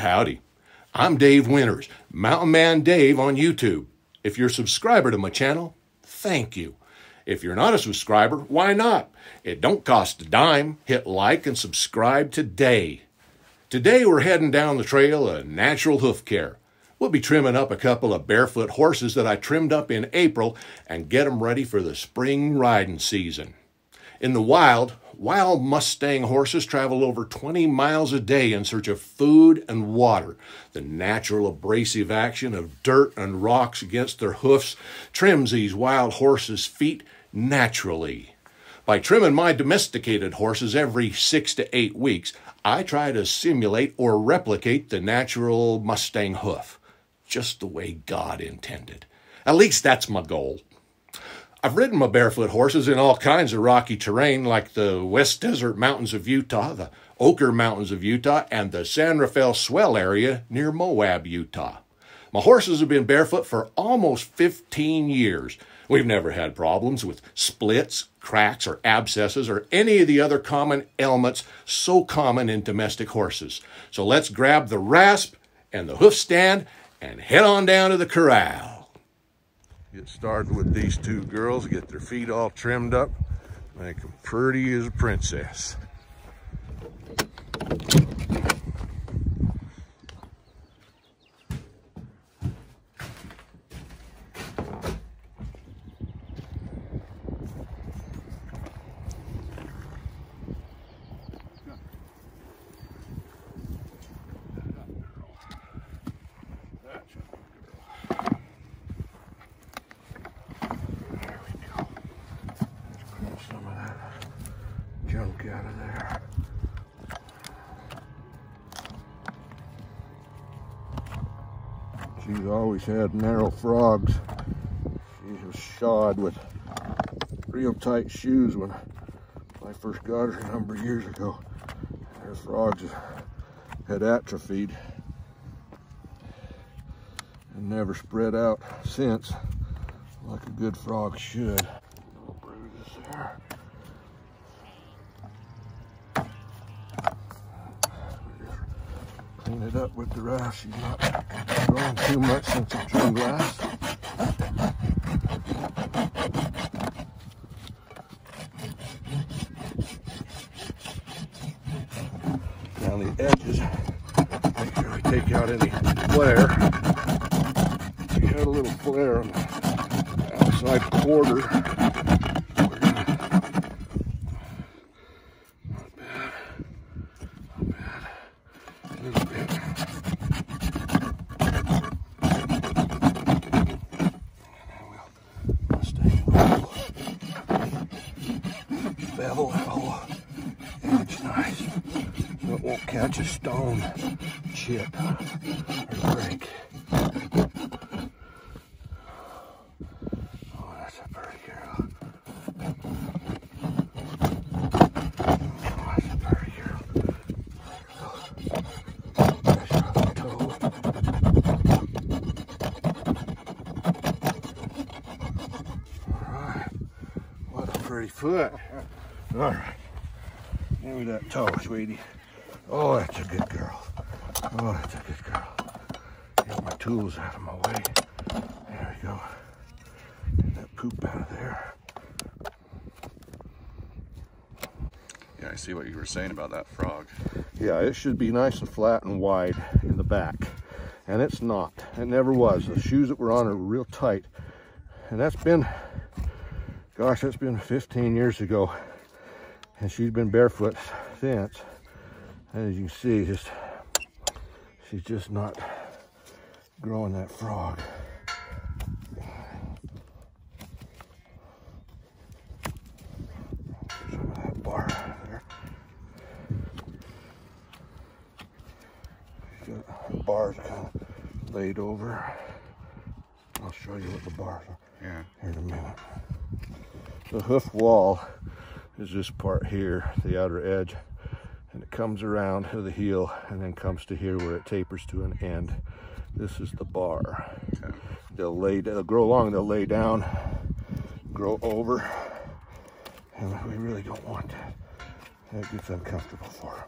Howdy, I'm Dave Winters, Mountain Man Dave on YouTube. If you're a subscriber to my channel, thank you. If you're not a subscriber, why not? It don't cost a dime. Hit like and subscribe today. Today we're heading down the trail of natural hoof care. We'll be trimming up a couple of barefoot horses that I trimmed up in April and get them ready for the spring riding season. In the wild Mustang horses travel over 20 miles a day in search of food and water. The natural abrasive action of dirt and rocks against their hoofs trims these wild horses' feet naturally. By trimming my domesticated horses every 6 to 8 weeks, I try to simulate or replicate the natural Mustang hoof, just the way God intended. At least that's my goal. I've ridden my barefoot horses in all kinds of rocky terrain like the West Desert Mountains of Utah, the Oquirrh Mountains of Utah, and the San Rafael Swell area near Moab, Utah. My horses have been barefoot for almost 15 years. We've never had problems with splits, cracks, or abscesses, or any of the other common ailments so common in domestic horses. So let's grab the rasp and the hoof stand and head on down to the corral. Get started with these two girls, get their feet all trimmed up, make them pretty as a princess. Junk out of there. She's always had narrow frogs. She was shod with real tight shoes when I first got her a number of years ago. Her frogs had atrophied and never spread out since like a good frog should. No bruises there. Clean it up with the rasp. She's not growing too much since I trimmed last. Down the edges, make sure we take out any flare. She had a little flare on the outside quarter. Bevel that whole edge nice, so it won't catch a stone, chip, or break. Oh, that's a pretty girl. Oh, that's a pretty girl. Pressure on the toe. All right, what a pretty foot. All right, give me that toe, sweetie. Oh, that's a good girl. Oh, that's a good girl. Get my tools out of my way. There we go. Get that poop out of there. Yeah, I see what you were saying about that frog. Yeah, it should be nice and flat and wide in the back. And it's not. It never was. The shoes that were on are real tight. And that's been, gosh, that's been 15 years ago. And she's been barefoot since. And as you can see, she's just not growing that frog. Some of that bar there. She's got bars kind of laid over. I'll show you what the bars are here in a minute. The hoof wall is this part here, the outer edge, and it comes around to the heel and then comes to here where it tapers to an end. This is the bar. Okay. They'll grow along, they'll lay down, grow over, and we really don't want that. That gets uncomfortable for them.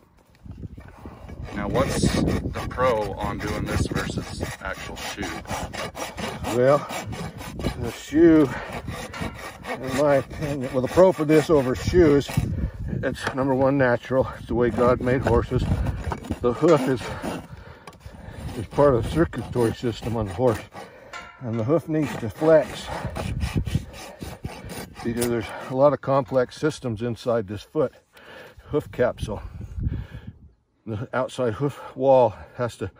Now, what's the pro on doing this versus actual shoe? Well, the shoe, in my opinion, well, the pro for this over shoes, it's number one, natural. It's the way God made horses. The hoof is part of the circulatory system on the horse, and the hoof needs to flex because there's a lot of complex systems inside this hoof capsule. The outside hoof wall has to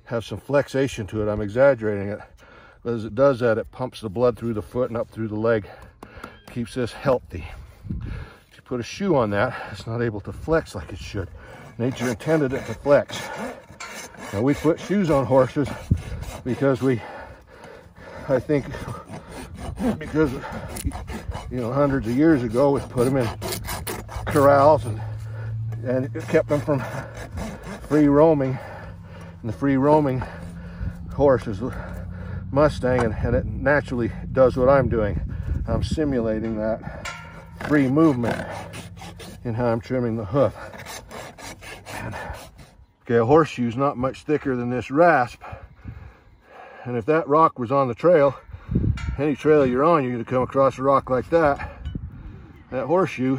have some flexation to it. I'm exaggerating it, but as it does that, it pumps the blood through the foot and up through the leg, keeps this healthy. If you put a shoe on that, it's not able to flex like it should. Nature intended it to flex. Now, we put shoes on horses because I think because, you know, hundreds of years ago, we put them in corrals and it kept them from free roaming. And the free roaming horse is Mustang, and it naturally does what I'm doing. I'm simulating that free movement in how I'm trimming the hoof. Okay, a horseshoe's not much thicker than this rasp, and if that rock was on the trail, any trail you're on, you're going to come across a rock like that. That horseshoe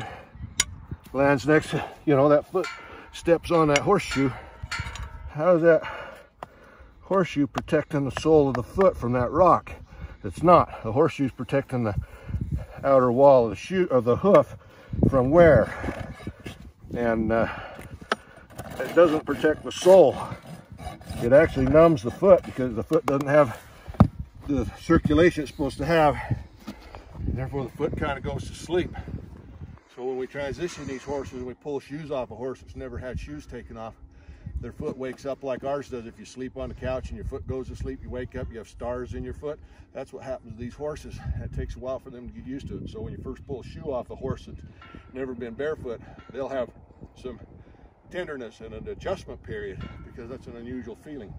lands next to, you know, that foot steps on that horseshoe. How is that horseshoe protecting the sole of the foot from that rock? It's not. The horseshoe's protecting the outer wall of the shoe, of the hoof, from wear, and it doesn't protect the sole. It actually numbs the foot because the foot doesn't have the circulation it's supposed to have, and therefore the foot kind of goes to sleep. So when we transition these horses and we pull shoes off a horse that's never had shoes taken off, their foot wakes up like ours does. If you sleep on the couch and your foot goes to sleep, you wake up, you have stars in your foot. That's what happens to these horses. It takes a while for them to get used to it. So when you first pull a shoe off a horse that's never been barefoot, they'll have some tenderness and an adjustment period because that's an unusual feeling.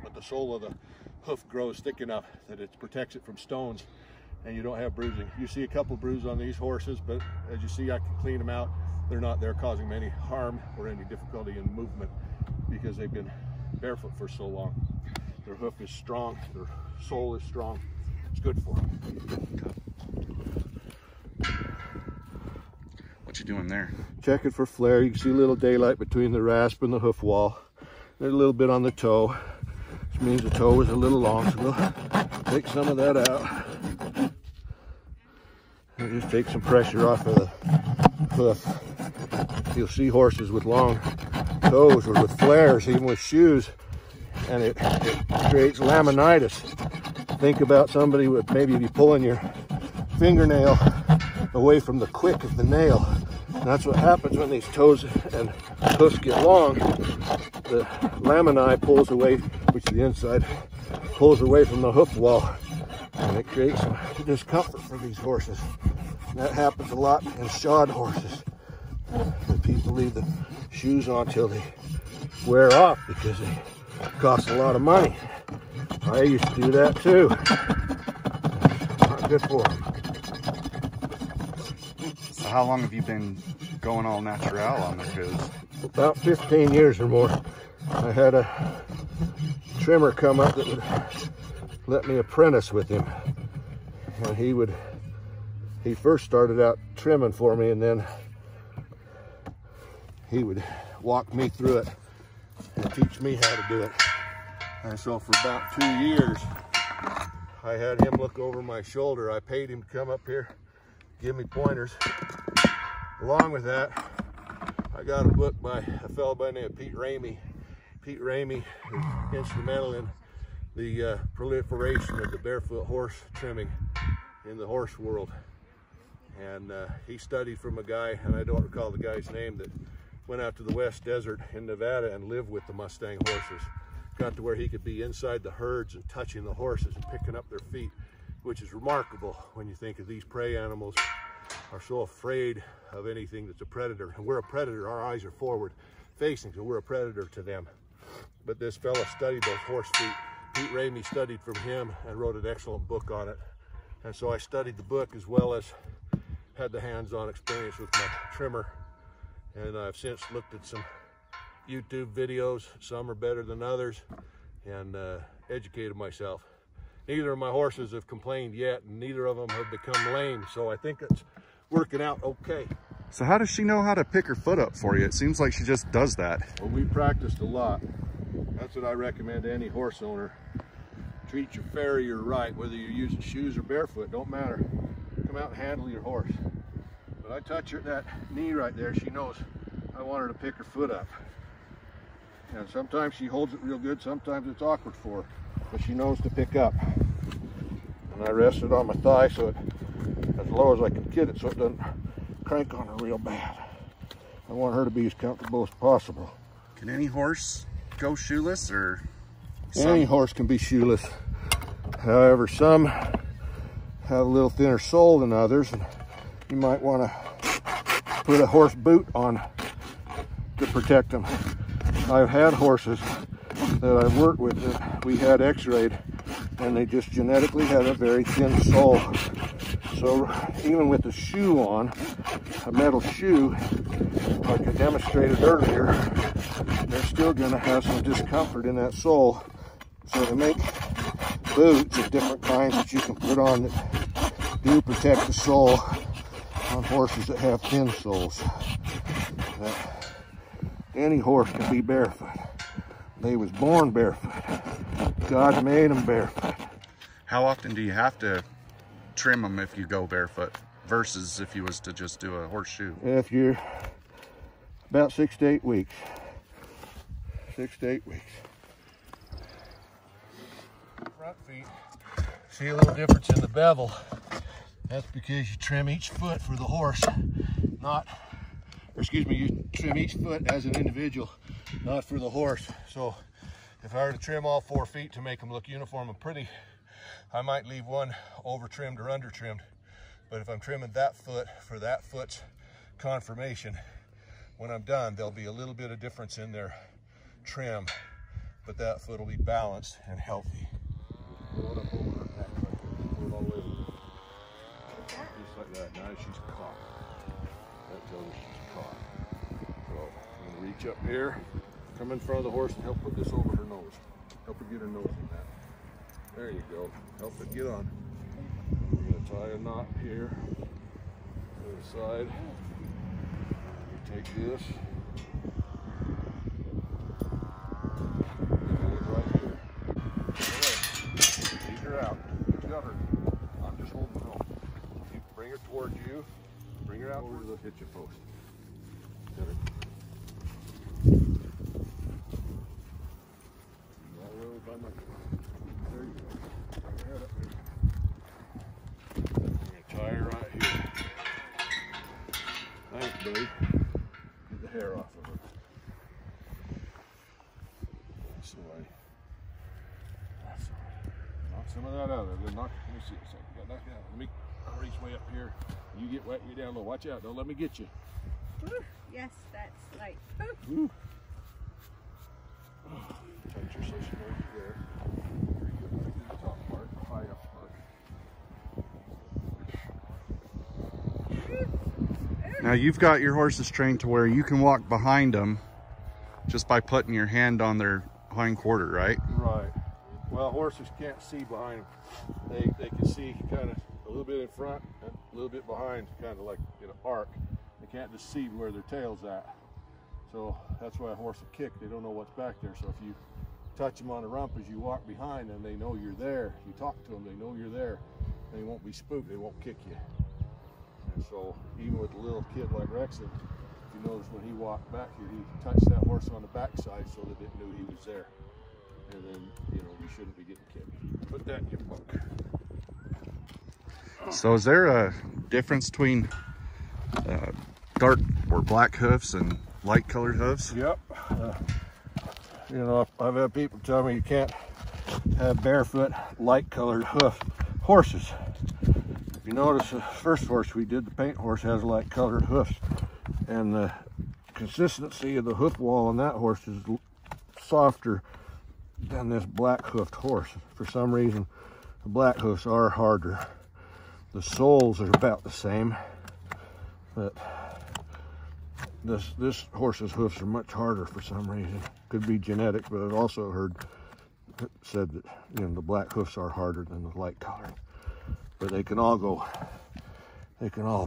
But the sole of the hoof grows thick enough that it protects it from stones, and you don't have bruising. You see a couple bruises on these horses, but as you see, I can clean them out. They're not there causing me any harm or any difficulty in movement because they've been barefoot for so long. Their hoof is strong, their sole is strong. It's good for them. What you doing there? Checking for flare. You can see a little daylight between the rasp and the hoof wall. There's a little bit on the toe, which means the toe is a little long, so we'll take some of that out. And just take some pressure off of the hoof. You'll see horses with long toes or with flares, even with shoes, and it creates laminitis. Think about somebody with maybe be pulling your fingernail away from the quick of the nail. And that's what happens when these toes and hoofs get long. The lamini pulls away, which is the inside, pulls away from the hoof wall, and it creates some discomfort for these horses. And that happens a lot in shod horses. The people leave the shoes on till they wear off because they cost a lot of money. I used to do that too. Not good for them. So how long have you been going all natural on the shoes? About 15 years or more. I had a trimmer come up that would let me apprentice with him. And he first started out trimming for me, and then he would walk me through it and teach me how to do it. And so for about 2 years, I had him look over my shoulder. I paid him to come up here, give me pointers. Along with that, I got a book by a fellow by the name of Pete Ramey. Pete Ramey is instrumental in the proliferation of the barefoot horse trimming in the horse world. And he studied from a guy, and I don't recall the guy's name, that went out to the West Desert in Nevada and lived with the Mustang horses. Got to where he could be inside the herds and touching the horses and picking up their feet, which is remarkable when you think of these prey animals are so afraid of anything that's a predator. And we're a predator, our eyes are forward facing, so we're a predator to them. But this fella studied those horse feet. Pete Ramey studied from him and wrote an excellent book on it. And so I studied the book as well as had the hands-on experience with my trimmer. And I've since looked at some YouTube videos. Some are better than others, and educated myself. Neither of my horses have complained yet, and neither of them have become lame, so I think it's working out okay. So how does she know how to pick her foot up for you? It seems like she just does that. Well, we practiced a lot. That's what I recommend to any horse owner. Treat your farrier right, whether you're using shoes or barefoot, don't matter. Come out and handle your horse. But I touch her that knee right there, she knows I want her to pick her foot up. And sometimes she holds it real good, sometimes it's awkward for her, but she knows to pick up. And I rest it on my thigh so it, as low as I can get it, so it doesn't crank on her real bad. I want her to be as comfortable as possible. Can any horse go shoeless, or Any horse can be shoeless. However, some have a little thinner sole than others, and you might want to put a horse boot on to protect them. I've had horses that I've worked with that we had x-rayed, and they just genetically had a very thin sole. So even with the shoe on, a metal shoe, like I demonstrated earlier, they're still going to have some discomfort in that sole. So to make boots of different kinds that you can put on that do protect the sole on horses that have thin soles. Any horse can be barefoot. They was born barefoot. God made them barefoot. how often do you have to trim them if you go barefoot versus if you was to just do a horseshoe? If you're about 6 to 8 weeks. 6 to 8 weeks. Front feet. See a little difference in the bevel. That's because you trim each foot for the horse, you trim each foot as an individual, not for the horse. So if I were to trim all 4 feet to make them look uniform and pretty, I might leave one over trimmed or under trimmed. But if I'm trimming that foot for that foot's conformation, when I'm done, there'll be a little bit of difference in their trim, but that foot will be balanced and healthy. Pull it up over her neck, pull it all the way over. Just like that. Now she's caught. That tells her she's caught. So I'm gonna reach up here, come in front of the horse and help put this over her nose. Help her get her nose in that. There you go. Help it get on. I'm gonna tie a knot here to the side. You take this. Right here. Lead her out. You got her. I'm just holding her on. You bring her towards you. Bring her out over the hitching post. Got her. All the way by my. There you go. Bring her head up here. I'm gonna tie her right here. Thanks, buddy. Get the hair off of her. That's all right. That's all right. Knock some of that out of there. Let me see a second. Got knock it out. I'll reach way up here. You get wet, you down low. Watch out. Don't let me get you. Yes, that's like. Woo. Touch your session over there. Very good. Right to the top part, the high up part. Now you've got your horses trained to where you can walk behind them just by putting your hand on their hind quarter, right? Right. Well, horses can't see behind them. They can see kind of a little bit in front and a little bit behind, kind of like in an arc. They can't just see where their tail's at. So that's why a horse will kick. They don't know what's back there. So if you touch them on the rump as you walk behind them, they know you're there. You talk to them, they know you're there. They won't be spooked. They won't kick you. And so even with a little kid like Rexon, if you notice when he walked back here, he touched that horse on the backside so that it knew he was there. And then, you know, you shouldn't be getting kicked. Put that in your book. So is there a difference between dark or black hoofs and light colored hoofs? Yep. You know, I've had people tell me you can't have barefoot, light colored horses. If you notice, the first horse we did, the paint horse, has light colored hoofs. And the consistency of the hoof wall on that horse is softer than this black hoofed horse. For some reason, the black hoofs are harder. The soles are about the same, but This horse's hoofs are much harder for some reason. Could be genetic, but I've also heard it said that, you know, the black hoofs are harder than the light colored. But they can all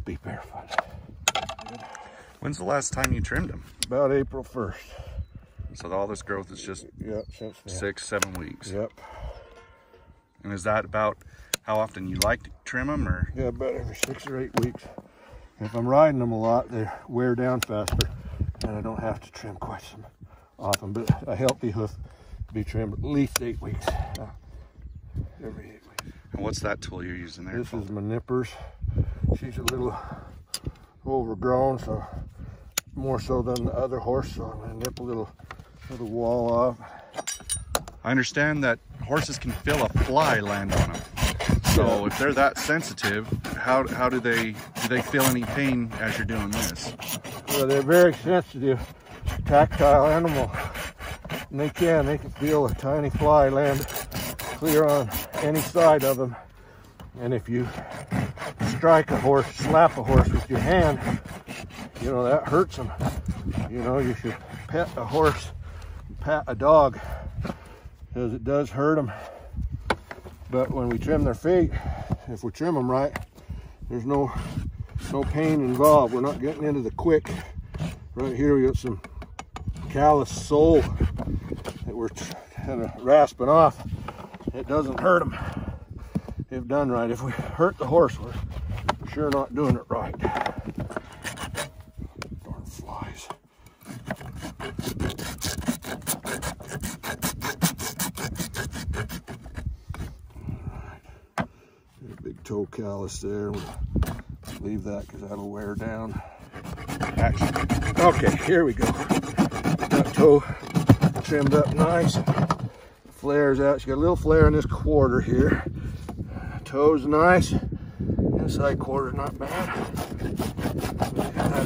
be barefoot. When's the last time you trimmed them? About April 1st. So all this growth is just since then. 6-7 weeks. Yep. And is that about how often you like to trim them, or? Yeah, about every 6 or 8 weeks. If I'm riding them a lot, they wear down faster, and I don't have to trim quite so often. But a healthy hoof be trimmed at least 8 weeks. Every 8 weeks. And what's that tool you're using there? This is my nippers. She's a little overgrown, so more so than the other horse, so I'm gonna nip a little wall off. I understand that horses can feel a fly land on them. So if they're that sensitive, how do they feel any pain as you're doing this? Well, they're very sensitive, tactile animal, and they can feel a tiny fly land clear on any side of them. And if you strike a horse, slap a horse with your hand, you know, that hurts them. You know, you should pet a horse, pat a dog, because it does hurt them. But when we trim their feet, if we trim them right, there's no pain involved. We're not getting into the quick. Right here we got some callous sole that we're kind of rasping off. It doesn't hurt them if done right. If we hurt the horse, we're sure not doing it right. Darn flies. Big toe callus there. We'll leave that because that'll wear down. Okay, here we go. That toe trimmed up nice. Flares out. She got a little flare in this quarter here. Toe's nice. Inside quarter's not bad.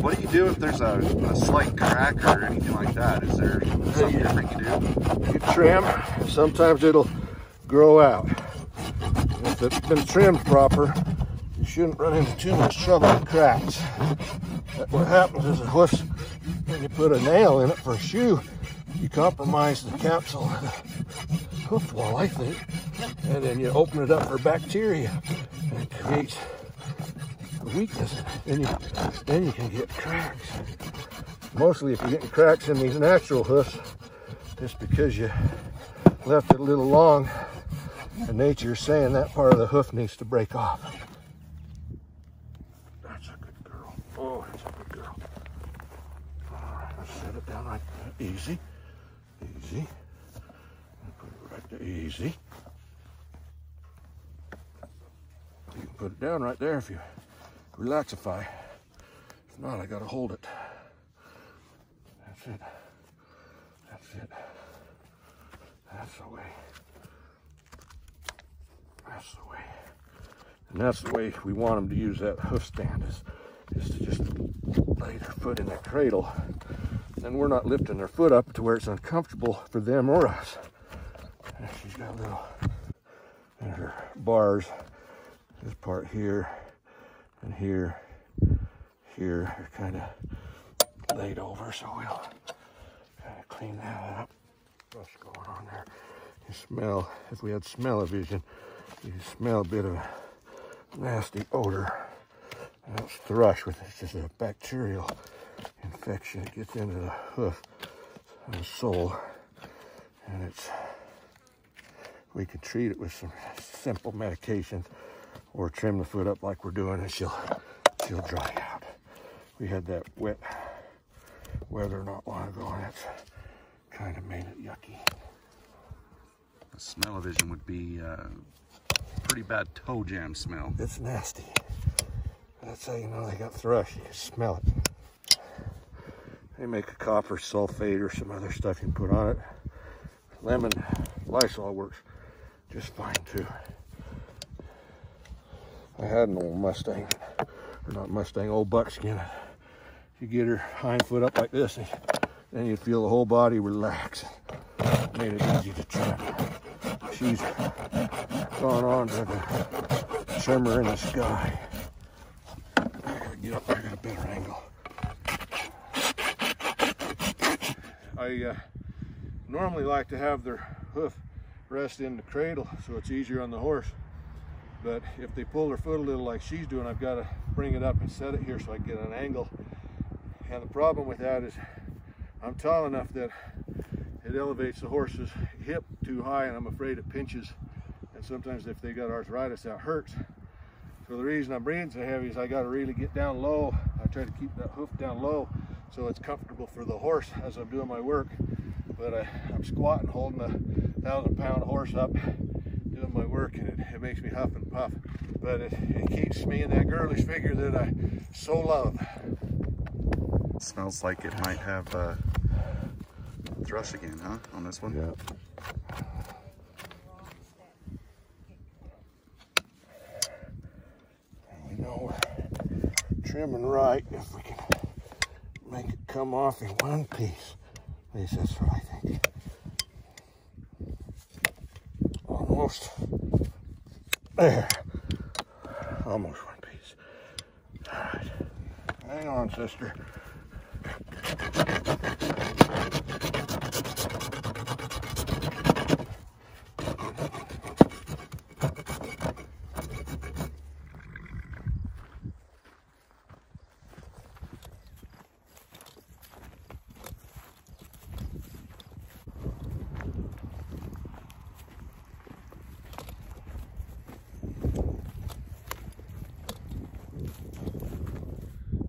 What do you do if there's a slight crack or anything like that? Is there something different you do? You trim. Sometimes it'll grow out. If it's been trimmed proper, you shouldn't run into too much trouble with cracks. What happens is the hoofs, when you put a nail in it for a shoe, you compromise the capsule of the hoof wall, I think, and then you open it up for bacteria, and it creates a weakness, and then you can get cracks. Mostly if you're getting cracks in these natural hoofs, it's because you left it a little long, and nature's saying that part of the hoof needs to break off. That's a good girl. Oh, that's a good girl. All right, let's set it down like that. Easy. Easy. Put it right there. Easy. You can put it down right there if you relaxify. If not, I gotta hold it. That's it. That's it. That's the way. That's the way. And that's the way we want them to use that hoof stand, is to just lay their foot in that cradle. Then we're not lifting their foot up to where it's uncomfortable for them or us. And she's got a little, and her bars, this part here and here are kind of laid over, so we'll kind of clean that up. What's going on there? You smell, if we had smell-o-vision, you can smell a bit of a nasty odor. That's thrush, with it's just a bacterial infection. It gets into the hoof and the sole, and we can treat it with some simple medications or trim the foot up like we're doing, and she'll dry out. We had that wet weather not long ago, and it's kind of made it yucky. The smell-o-vision would be pretty bad toe jam smell. It's nasty. That's how you know they got thrush. You can smell it. They make a copper sulfate or some other stuff you can put on it. Lemon Lysol works just fine too. I had an old Mustang, or not Mustang, old buckskin. You get her hind foot up like this, and then you'd feel the whole body relax. Made it easy to trim. She's gone on to the trimmer in the sky. I gotta get up there, I got a better angle. I normally like to have their hoof rest in the cradle so it's easier on the horse. But if they pull their foot a little like she's doing, I've got to bring it up and set it here so I can get an angle. And the problem with that is I'm tall enough that it elevates the horse's hip too high, and I'm afraid it pinches. And sometimes if they got arthritis, that hurts. So the reason I'm breathing so heavy is I got to really get down low. I try to keep that hoof down low so it's comfortable for the horse as I'm doing my work. But I'm squatting, holding a 1,000-pound horse up, doing my work, and it makes me huff and puff. But it keeps me in that girlish figure that I so love. It smells like it might have thrust again, huh, on this one? Yeah. We know we're trimming right if we can make it come off in one piece. At least that's what I think. Almost there. Almost one piece. All right. Hang on, sister.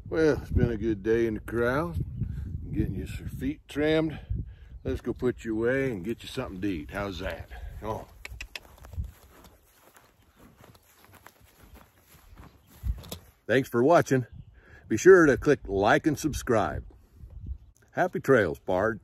Well, it's been a good day in the corral, getting your feet trimmed. Let's go put you away and get you something to eat. How's that? Come on. Thanks for watching. Be sure to click like and subscribe. Happy trails, Pard.